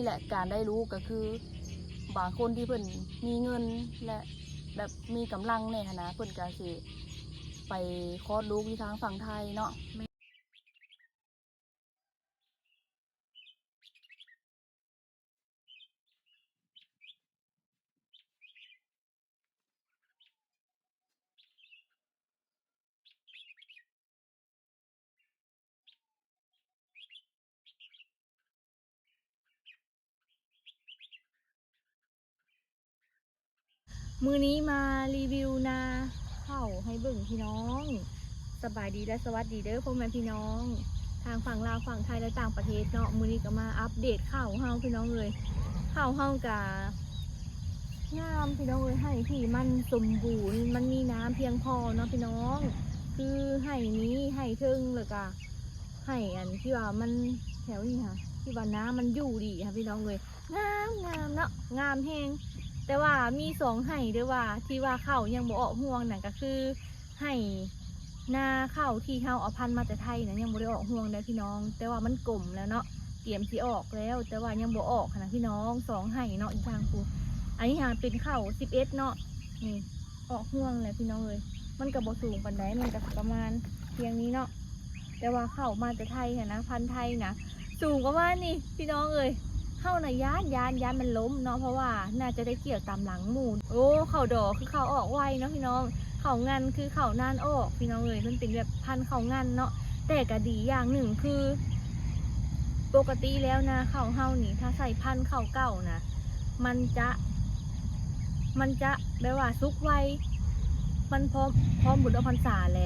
นี่แหละการได้รู้ก็คือบางคนที่เพิ่นมีเงินและแบบมีกำลังในฐานะเพิ่นก็สิไปคลอดลูกที่ทางฝั่งไทยเนาะมือนี้มารีวิวนาข้าวให้เบิ่งพี่น้องสบายดีและสวัสดีเด้อพ่อแม่พี่น้องทางฝั่งลาวฝั่งไทยและต่างประเทศเนาะมือนี้ก็มาอัปเดตข้าวเฮาพี่น้องเลยข้าวเฮากะงามพี่น้องเลยให้ที่มันสมบูรณ์มันมีน้ำเพียงพอเนาะพี่น้องคือให้นี้ให้เทิงเลยกะให้อันที่ว่ามันแถวนี้ค่ะที่ว่าน้ำมันอยู่ดีค่ะพี่น้องเลยงามเนาะงามแฮงแต่ว่ามีสองไห่ด้วยว่าที่ว่าข้าวยังบ่ออกห่วงนั่นก็คือไห่นาข้าวที่เฮาเอาพันธุ์มาแต่ไทยนะยังบ่ได้ออกห่วงเลยพี่น้องแต่ว่ามันกลมแล้วเนาะเตรียมสิออกแล้วแต่ว่ายังบ่ออกนะพี่น้องสองไห่เนาะอีกทางปูอันนี้หาเป็นข้าว11เนาะนี่ออกห่วงเลยพี่น้องเลยมันก็บ่สูงปานใดมันก็ประมาณเพียงนี้เนาะแต่ว่าข้าวมาแต่ไทยนะพันธุ์ไทยนะสูงประมาณนี้พี่น้องเลยเข้าในะยานมันล้มเนาะเพราะว่าน่าจะได้เกี่ยวตามหลังหมูโอ้เข่าดอกคือเข่าออกไวเนาะพี่น้องเข่างันคือเข่านานออกพี่น้องเลยมันเป็นแบบพันเข่างันเนาะแต่ก็ดีอย่างหนึ่งคือปกติแล้วนะเข่าเฮานี่ถ้าใส่พันเข่าเก่านะมันจะแบบว่าซุกไวมันพร้อมบุญเอาพรรษาแล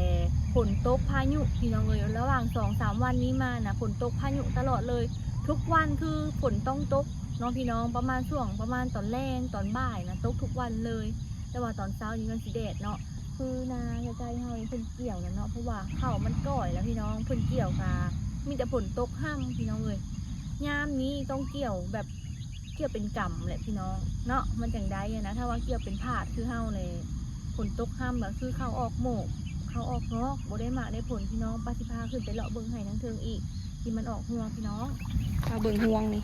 ฝนตกพายุพี่น้องเลยระหว่าง2-3วันนี้มานะฝนตกพายุตลอดเลยทุกวันคือฝนต้องตกน้องพี่น้องประมาณช่วงประมาณตอนแรงตอนบ่ายนะตกทุกวันเลยแต่ว่าตอนเช้านี่มันสีแดดเนาะคือนาใจเฮาเพิ่นเกี่ยวนะเนาะเพราะว่าข้าวมันก่อยแล้วพี่น้องเพิ่นเกี่ยวกามีแต่ฝนตกห้ามพี่น้องเลยยามนี้ต้องเกี่ยวแบบเกี่ยวเป็นกำแหละพี่น้องเนาะมันจังได้นะถ้าว่าเกี่ยวเป็นผาดคือเฮาเลยฝนตกห้ามแบบคือข้าวออกโหมกข้าวออกงอกบ่ได้มากได้ผลพี่น้องปฏิภาขึ้นไปเลาะเบิ่งไห้ทั้งเทิงอีกที่มันออกห่วงพี่น้องเอาเบิ่งห่วงนี่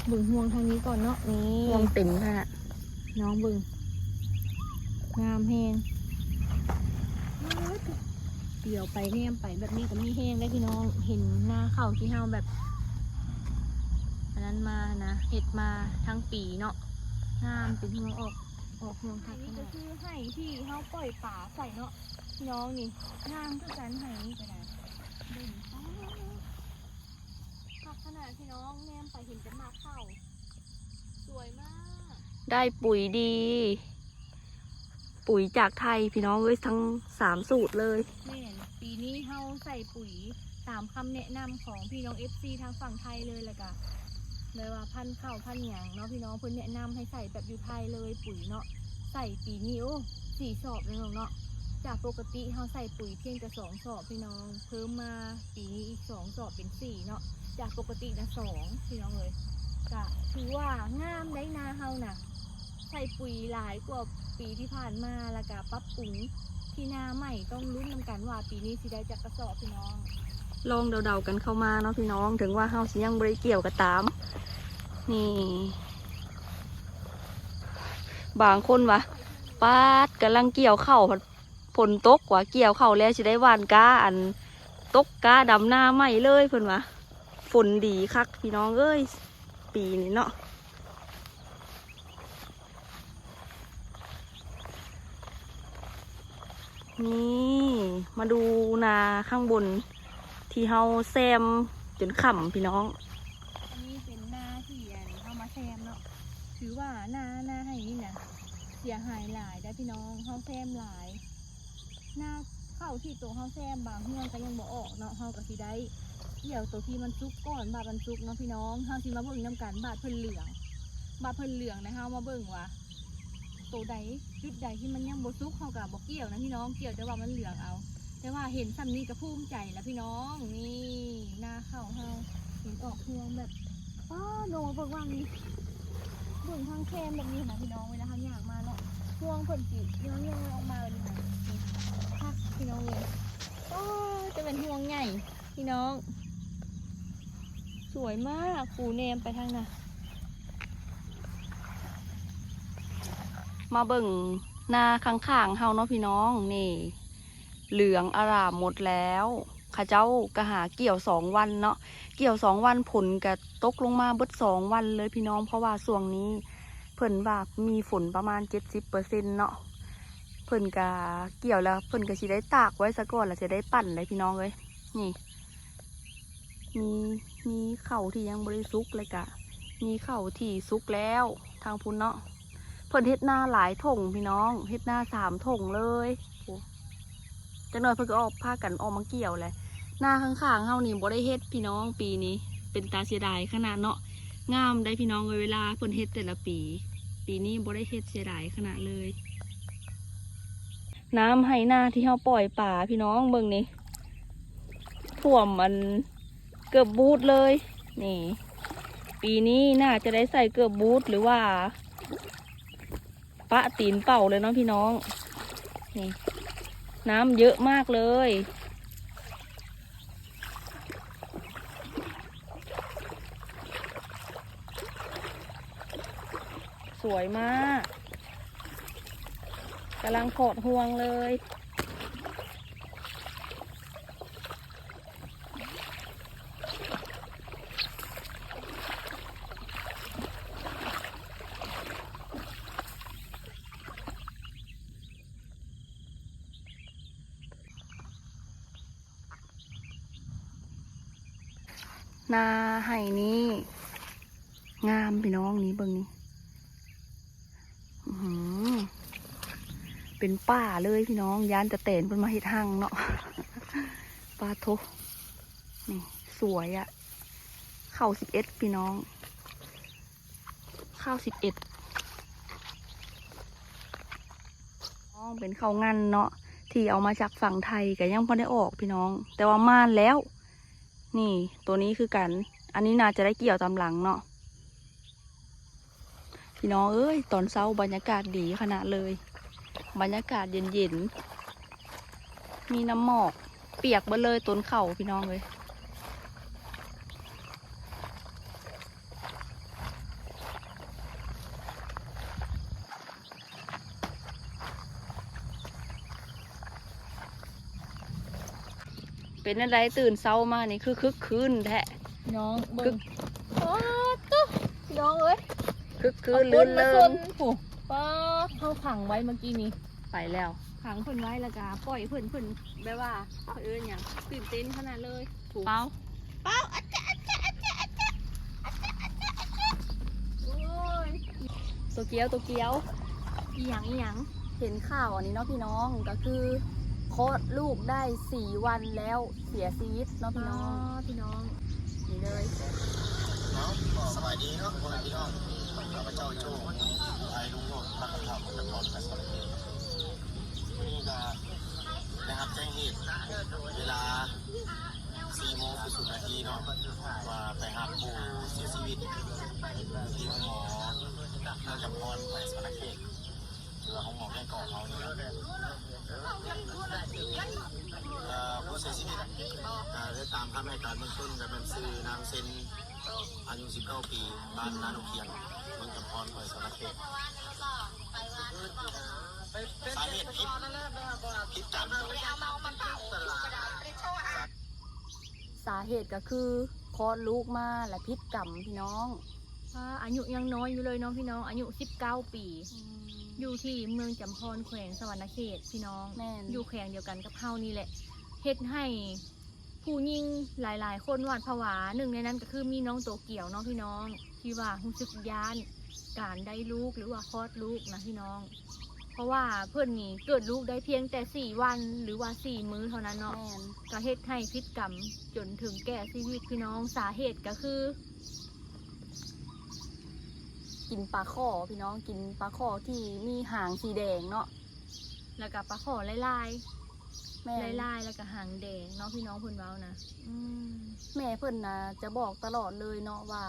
เบิ่งห่วงทางนี้ก่อนเนาะนี่ห่วงเต็มค่ะน้องเบิ่งงามแห้งเดี๋ยวไปแนมไปแบบนี้ก็มีแห้งได้พี่น้องเห็นหน้าเข่าที่เฮาแบบอันนั้นมานะเห็ดมาทั้งปีเนาะงามเป็นห่วงออกห่วงค่ะนี่ก็คือไห่ที่เฮาปล่อยป่าใส่เนาะพี่น้องนี่งามคือกันไห่นี่ก็ได้เบิ่งขนาดพี่น้องแนมไปเห็นเป็นหมากเข่าสวยมากได้ปุ๋ยดี ปุ๋ยจากไทยพี่น้องเอ้ยทั้ง3สูตรเลยแม่นปีนี้เฮาใส่ปุ๋ยตามคำแนะนำของพี่น้อง FC ทางฝั่งไทยเลยแหละกะเลยว่าพันธุ์ข้าวพันธุ์หยางเนาะพี่น้องเพิ่นแนะนำให้ใส่แบบอยู่ไทยเลยปุ๋ยเนาะใส่ปีนี้โอ้4 สอบเลยเนาะจากปกติเฮาใส่ปุ๋ยเพียงแต่2 สอบพี่น้องเพิ่มมาปีนี้อีก2 สอบเป็น4เนาะจากปกตินะ2พี่น้องเลยก็ถือว่างามได้นาเฮาน่ะใส่ปุ๋ยหลายกว่าปีที่ผ่านมาแล้วก็ปรับปรุงที่นาใหม่ต้องลุ้นนำกันว่าปีนี้สิได้จักกระสอบพี่น้องลองเดาๆกันเข้ามาเนาะพี่น้องถึงว่าเฮาสิยังบ่ได้เกี่ยวกับตามนี่บางคนวะปาดกำลังเกี่ยวเข้าฝนตกว่าเกี่ยวเข้าแล้วสิได้หว่านกาอันตกกาดำหน้าใหม่เลยเพิ่นวะฝนดีคักพี่น้องเอ้ยปีนี้เนาะนี่มาดูนาข้างบนที่เฮาแซมจนค่ำพี่น้องอันนี้เป็นนาที่เฮามาแซมเนาะถือว่านาให้นี่นะเสียหายหลายได้พี่น้องเฮาแซมหลายนาเข้าที่ตัวเฮาแซมบางเฮือนก็ยังบ่ออกเนาะเฮาก็สิได้เกี่ยวตัวที่มันซุกก่อนบาดมันซุกเนาะพี่น้องเฮาสิมาเบิ่งนำกันบาดเพิ่นเหลืองนะเฮามาเบิ่งว่าตัวใดจุดใดที่มันยังบ่ซุกเฮาก็บ่เกี่ยวนะพี่น้องเกี่ยวแต่ว่ามันเหลืองเอาแต่ว่าเห็นซ้ำนี้ก็ภูมิใจแล้วพี่น้องนี่หน้าเข้าเฮาเห็นออกพวงแบบโนเบิ่งว่านี้เบิ่งทางแคมแบบนี้นะพี่น้องเวลาทางอย่างมาเนาะพวงเพิ่นสิย้อนออกมาแบบนี้นะพักพี่น้องเลยจะเป็นพวงใหญ่พี่น้อง สวยมากปูเนมไปทางน่ะมาเบิ่งหน้าข้างๆเฮาเนาะพี่น้องนี่เหลืองอร่ามหมดแล้วข้าเจ้ากะหาเกี่ยว2 วันเนาะเกี่ยว2 วันผลกะตกลงมาเบิด2 วันเลยพี่น้องเพราะว่าช่วงนี้เพิ่นว่ามีฝนประมาณ70%เนาะเพิ่นกะเกี่ยวแล้วเพิ่นกะสิได้ตากไว้ซะก่อนแล้วจะได้ปั่นเลยพี่น้องเลยนี่มีมีเข่าที่ยังบริสุกเลยกะมีเข่าที่สุกแล้วทางพุ่นเนาะเพิ่นเฮ็ดหน้าหลายถงพี่น้องเฮ็ดหน้า3 ถงเลยโอ้จังหน่อยเพิ่นก็ออกพากันออกมาเกี่ยวเลยหน้าข้างๆเฮานี่บ่ได้เฮ็ดพี่น้องปีนี้เป็นตาเสียดายขนาดเนาะงามได้พี่น้องเวลาเพิ่นเฮ็ดแต่ละปีปีนี้บ่ได้เฮ็ดเสียดายขนาดเลยน้ำให้หน้าที่เฮาปล่อยป่าพี่น้องเบิ่งนี่ท่วมมันเกือบบูทเลยนี่ปีนี้น่าจะได้ใส่เกือบบูทหรือว่าปะตีนเป่าเลยเนาะพี่น้องนี่น้ำเยอะมากเลยสวยมากกำลังโผดห่วงเลยนาไห่นี้งามพี่น้องนี้เบิ่งนี้เป็นป่าเลยพี่น้องยานจะเตนเป็นมาเฮ็ดหั่งเนาะป่าโทนี่สวยอะเข้า11พี่น้องเข้า11น้องเป็นข้าวงันเนาะที่เอามาจากฝั่งไทยก็ยังพอได้ออกพี่น้องแต่ว่าม่านแล้วนี่ตัวนี้คือกันอันนี้น่าจะได้เกี่ยวตามหลังเนาะพี่น้องเอ้ยตอนเช้าบรรยากาศดีขนาดเลยบรรยากาศเย็นๆมีน้ำหมอกเปียกเบดเลยต้นเข่าพี่น้องเลยเป็นอะไรตื่นเช้ามานี่คือคึกคืนแท้น้องเบิ่งป๊าดตุ๊พี่น้องเอ้ยคึกคืนลื่นเริงผู้ป๊าดเขาขังไว้เมื่อกี้นี้ไปแล้วขังเพิ่นไว้แล้วก็ปล่อยเพิ่นแบบว่าอย่างตื่นเต้นขนาดเลยถูกเป้าอาจารย์โอ้ยตัวเกียวอีหยังเห็นข่าวอันนี้เนาะพี่น้องก็คือคลอดลูกได้4 วันแล้วเสียชีวิตเนาะพี่น้องนี่เลยสบายดีเนาะคนพี่น้องข้าพเจ้าโจ้ไอ้ลุงโยนพักคำถามตะกอนแต่สมัยนี้วันนี้ก็นะครับแจ้งเหตุเวลา4 โมง 40 นาทีเนาะว่าไปหาผู้เสียชีวิตที่ห้องหมอน่าจะพรไปสารเขตหรือห้องหมอแก้ก่อเขาเนี่ยผู้เสียชีวิตได้ตามคำให้การเบื้องต้นกับเป็นซื้อนางเซนอายุ19 ปีบ้านนาโนเคียงเมืองจำพรไปสารเขตสาเหตุพิษจันสาเหตุก็คือคลอดลูกมาและพิษกรรมพี่น้องอายุยังน้อยอยู่เลยน้องพี่น้องอายุ19 ปีอยู่ที่เมืองจำพรแขวงสวรรณเขตพี่น้องอยู่แขวงเดียวกันกับเฮานี่แหละเฮ็ดให้ผู้หญิงหลายๆคนหวาดผวาหนึ่งในนั้นก็คือมีน้องโตเกียวน้องพี่น้องที่ว่ารู้สึกย้านการได้ลูกหรือว่าคลอดลูกนะพี่น้องเพราะว่าเพื่อนนี่เกิดลูกได้เพียงแต่4 วันหรือว่า4 มื้อเท่านั้นเนาะก็เฮ็ดให้พิษกรรมจนถึงแก่ชีวิตพี่น้องสาเหตุก็คือกินปลาข้อพี่น้องกินปลาข้อที่มีหางสีแดงเนาะแล้วก็ปลาข้อลายแล้วก็หางแดงเนาะพี่น้องเพิ่นเว้านะแม่เพิ่นนะจะบอกตลอดเลยเนาะว่า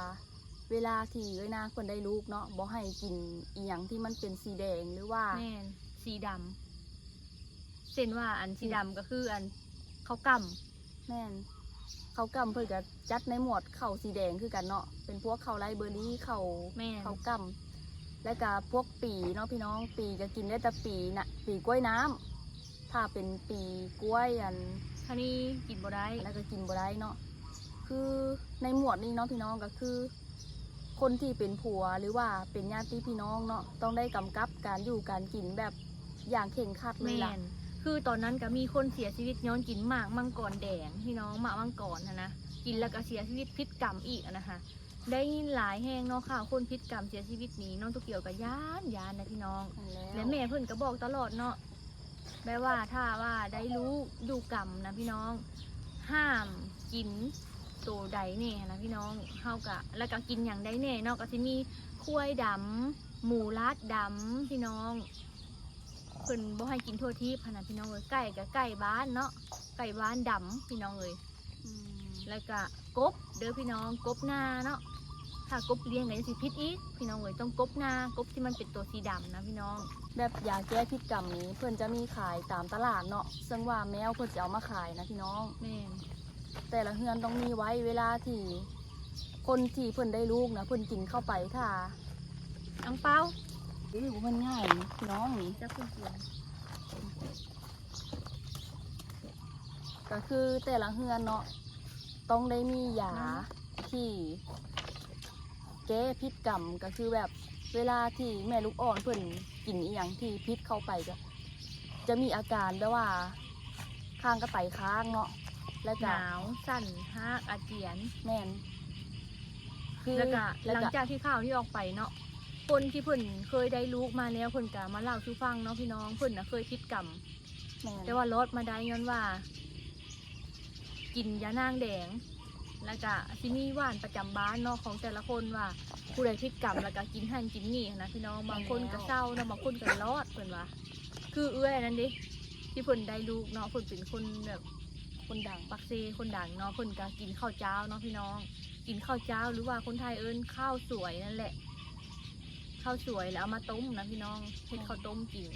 เวลาที่นางเพิ่นได้ลูกเนาะบ่ให้กินอีหยังที่มันเป็นสีแดงหรือว่าแม่นสีดำเส้นว่าอันสีดำก็คืออันข้าวกล้ำแม่น ข้าวกล้ำเพิ่นก็จัดในหมวดข้าวสีแดงคือกันเนาะเป็นพวกข้าวไรเบอร์รี่ข้าว แม่น ข้าวกล้ำและก็พวกปีเนาะพี่น้องปีก็กินได้แต่ปีน่ะปีกล้วยน้ำถ้าเป็นปีกล้วยอัน ท่านี้กินบ่ได้ แล้วก็กินบ่ได้เนาะคือในหมวดนี้เนาะพี่น้องก็คือ คนที่เป็นผัวหรือว่าเป็นญาติพี่น้องเนาะต้องได้กำกับการอยู่การกินแบบอย่างเข่งครัดเลย แม่ ล่ะ นคือตอนนั้นก็มีคนเสียชีวิตย้อนกินหมากมังกรแดงพี่น้องหมากมังกรนะกินแล้วก็เสียชีวิตพิษกรรมอีกนะคะได้ยินหลายแห่งเนาะค่ะคนพิษกรรมเสียชีวิตนี้น้องตัวเกี่ยวกับย่านนะพี่น้อง และแม่เพิ่นก็บอกตลอดเนาะแม้ว่าถ้าว่าได้รู้ดูกรรมนะพี่น้องห้ามกินตัวใดแน่นะพี่น้องเฮากะแล้วก็กินอย่างใดแน่เนาะก็สิมีข้วยดำหมูลาดดำพี่น้องเพิ่นบ่ให้กินทั่วทีพะนะพี่น้องเอ้ยไก่กับไก่บ้านเนาะไก่บ้านดำพี่น้องเอ้ย อืม แล้วก็กบเด้อพี่น้องกบนาเนาะถ้ากบเลี้ยงก็จะสิพิษอีกพี่น้องเอ้ยต้องกบนากบที่มันเป็นตัวสีดำนะพี่น้อง แบบยาแก้พิษกรรมนี้เพื่อนจะมีขายตามตลาดเนาะซึ่งว่าแมวเพื่อนจะเอามาขายนะพี่น้อง แม่น แต่ละเฮือนต้องมีไว้เวลาที่คนที่เพื่อนได้ลูกนะเพื่อนกินเข้าไปถ้า อังเปา เพื่อนง่ายพี่น้องนี่ จะคุณเสียง ก็คือแต่ละเฮือนเนาะต้องได้มียาที่แก้พิษกรรมก็คือแบบเวลาที่แม่ลูกอ่อนเพื่อนกินอหย่างที่พิษเข้าไปก็จะมีอาการแบบว่าข้างกระไตค้างเนาะและ ห ก็ นาวสั่นฮากอาเจียน แม่นคือ แล้วก็ แล้ว หลัง ก็ จากที่ข่าวที่ออกไปเนาะคนที่เพิ่นเคยได้ลูกมาแล้วเพิ่นก็มาเล่าสู่ฟังเนาะพี่น้องเพิ่นน่ะเคยพิษกรรม แม่น แต่ว่ารอดมาได้ย้อนว่า กินยานางแดง แล้วก็ที่มีว่านประจำบ้านเนาะของแต่ละคนว่าผู้ใดพิษกรรมแล้วก็กินหั่นกินนี่นะพี่น้องบางคนก็เศร้าเนาะบางคนก็รอดเพิ่นว่า คือเอื้อยนั่นดิที่เพิ่นได้ลูกเนาะเพิ่นเป็นคนแบบ คนดัง ปักเซคนดังเนาะเพิ่นก็กินข้าวเจ้าเนาะพี่น้อง กินข้าวเจ้าหรือว่าคนไทยเอิ้นข้าวสวยนั่นแหละข้าวสวยแล้วเอามาต้มนะพี่น้องเฮ็ดข้าวต้มกิน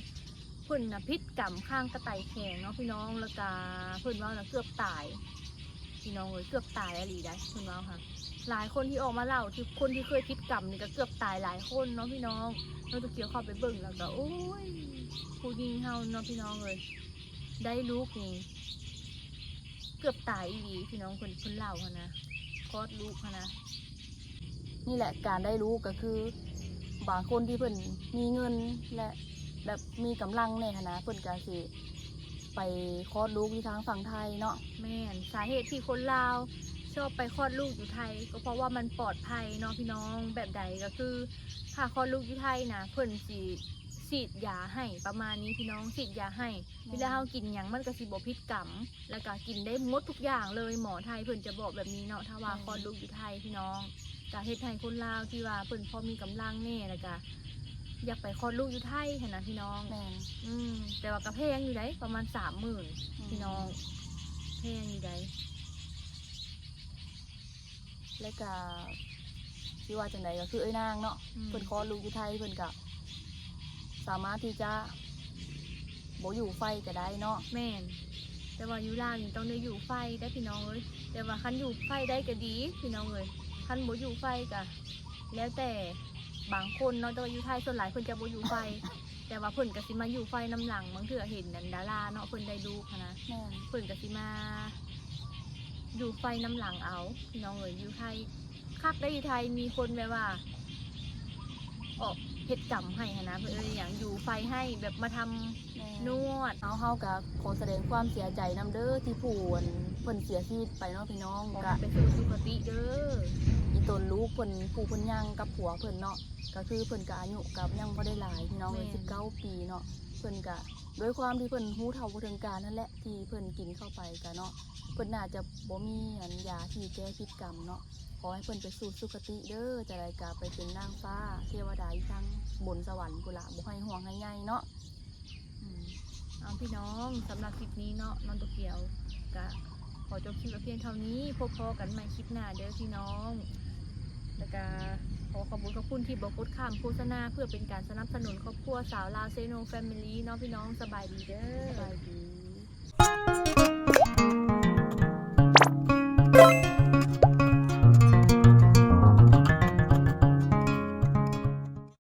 เพิ่นน่ะพิษกรรมข้างกระต่ายแข็งเนาะพี่น้องแล้วก็เพิ่นว่าน่ะเกือบตายพี่น้องเอ้ยเกือบตายอะไรได้เพิ่นว่าค่ะ หลายคนที่ออกมาเล่าที่คนที่เคยพิษกรรมนี่ก็เกือบตายหลายคนเนาะพี่น้องเราจะเกี่ยวเข้าไปเบิ่งแล้วก็โอ้ยผู้หญิงเฮาเนาะพี่น้องเอ้ยได้ลูกนี่เกือบตายอีหลีพี่น้องคนเล่าค่ะนะคลอดลูกค่ะนะ นี่แหละการได้รู้ก็คือบางคนที่เพิ่นมีเงินและแบบมีกำลังเนี่ยนะเพิ่นก็สิไปคลอดลูกที่ทางฝั่งไทยเนาะ แม่นสาเหตุที่คนลาวชอบไปคลอดลูกอยู่ไทย ก็เพราะว่ามันปลอดภัยเนาะพี่น้องแบบใดก็คือถ้าคลอดลูกอยู่ไทยนะเพิ่นสิฉีดยาให้ประมาณนี้พี่น้องฉีดยาให้เวลาเฮากินหยังมันก็สิบ่พิษกรรมแล้วก็กินได้หมดทุกอย่างเลยหมอไทยเพิ่นจะบอกแบบนี้เนาะถ้าว่าคลอดลูกอยู่ไทยพี่น้องก็เฮ็ดให้คนลาวที่ว่าเพิ่นพอมีกำลังแน่แล้วก็อยากไปคลอดลูกอยู่ไทยหั่นนะพี่น้อง แม่น แต่ว่าก็แพงอยู่ได้ประมาณ30,000พี่น้องแพงอยู่ได้ และก็ที่ว่าจังไดก็คือไอ้นางเนาะ อืม เพิ่นคลอดลูกอยู่ไทยเพิ่นก็สามารถที่จะบ่อยู่ไฟก็ได้เนาะ แม่นแต่ว่าอยู่ลาวนี่ต้องได้อยู่ไฟได้พี่น้องเอ้ยแต่ว่าคันอยู่ไฟได้ก็ดีพี่น้องเอ้ยคันบ่อยู่ไฟก็แล้วแต่บางคนเนาะแต่ว่าอยู่ไทยส่วนหลายเพิ่นจะบ่อยู่ไฟ แต่ว่าเพิ่นก็สิมาอยู่ไฟน้ำหลังบางเทื่อเห็นนั่นดาราเนาะเพิ่นได้ลูกหั้นนะ แม่น เพิ่นก็สิมาอยู่ไฟน้ำหลังเอาพี่น้องเอ้ยอยู่ไทยคักได้อยู่ไทยมีคนแบบว่าออกเฮ็ดกรรมให้หั้นนะเพิ่นอย่างอยู่ไฟให้แบบมาทำ แม่น นวด เฮาก็ขอแสดงความเสียใจนำเด้อที่ผู้เพิ่นเสียชีวิตไปเนาะพี่น้อง ขอ ก็ ให้ไปสู่สุคติเด้อ อีตนลูกเพิ่นผู้เพิ่นยังกับผัวเพิ่นเนาะก็คือเพิ่นก็อายุกับยังบ่ได้หลายพี่น้องเลย19 ปีเนาะเพิ่นก็ด้วยความที่เพิ่นฮู้เฒ่าบ่ถึงการนั่นแหละที่เพิ่นกินเข้าไปก็เนาะเพิ่นน่าจะบ่มีอันยาที่แก้พิษกรรมเนาะขอให้เพิ่นไปสู่สุคติเด้อจะได้กลับไปเป็นนางฟ้าเทวดาอีกทางบนสวรรค์พุ่นล่ะบ่ให้ห่วงให้ใหญ่เนาะอืม เอาพี่น้องสำหรับคลิปนี้เนาะน้องตัวเกียวก็ขอจบคลิปไว้เพียงเท่านี้พบกันใหม่คลิปหน้าเด้อพี่น้องแล้วก็ขอขอบคุณที่บอกกดข้ามโฆษณาเพื่อเป็นการสนับสนุนครอบครัวสาวลาวเซโนแฟมิลี่เนาะพี่น้องสบายดีเด้อ สบายดี